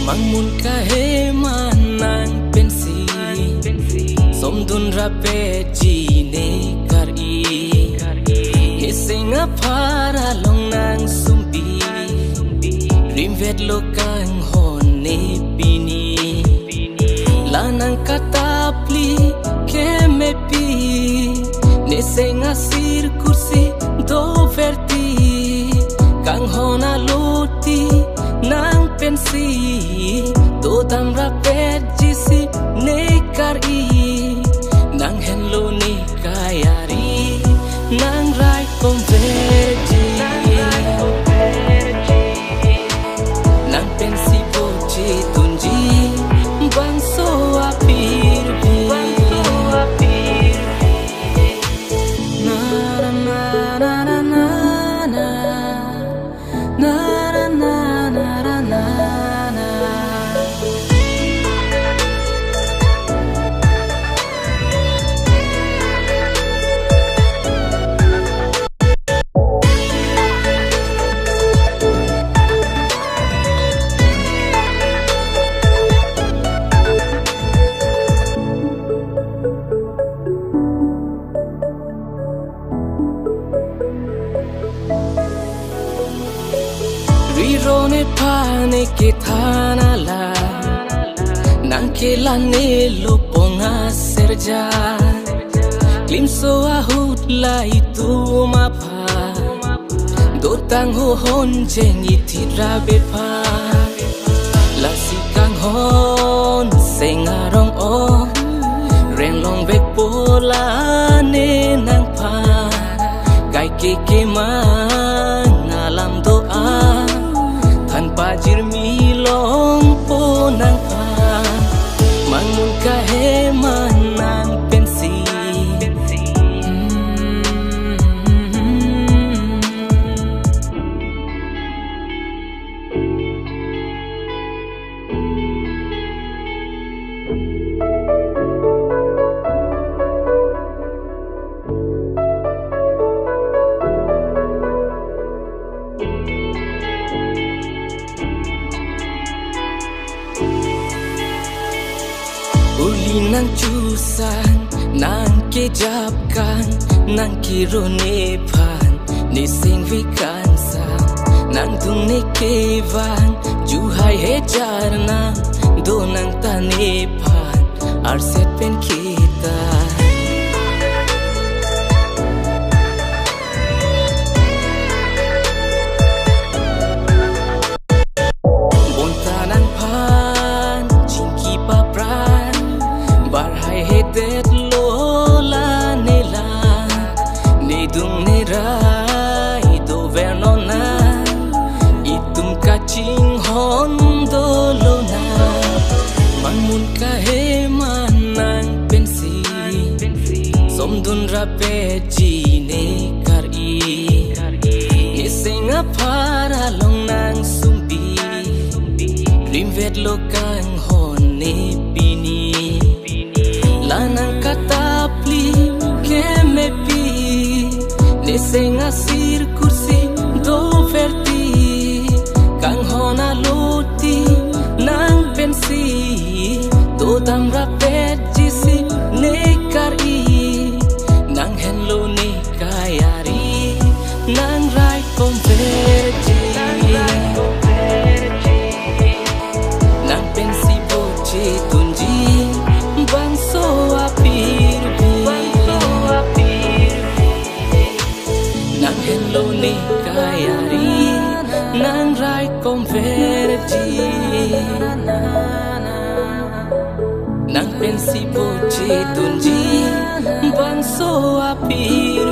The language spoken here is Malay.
Mangmun kahe manang pensi Somdun rape jine kari Yesenga para long nang sumbi Rimvet lokang hone bini Lanang katapli kemepi Nesenga sir kursi do verti Kang hona loti nang pensi Do dam rapet jisi ne kari Nang hello ni kayari Nang rai convergi Nang pensi boci tunji Bangso apir Na na na na na na Na na na na na na Rirone pane ke thana la Nang ke la ne luponga serja Klimso ahut la itu mapa Dotang ho hon jengi tira bepa La sikang hon sengarong o Ren long bek pola ne nang pa Gai ke mang alam doa Tanpa jirmi long po nang pa Mangun kahe manang pensi Uli nang chusan, nang kejapkan, nang kirone pan, ne sing vikan sang, nang dung ne kevan, juhai hejar nang, do nang tane pan, arset pen kita. Hetet lola nela Nedung nerai do vernona Itum kaching hondo lona Mangun kahe manang pensi Somdun rape jine kari Nesenga para long nang sumbi Rimvet lokang hone bini Lanang katapli kemepi Nesenga sir kursi do verti Kang hona loti nang pensi Do dam rapet jisi ne kari Nang hello ne kayari Nang rai convergi Nang pensi boci tunji Bangso apir Nang hello ne kayari Nang rai convergi Nang pensi boci tunji Bangso apir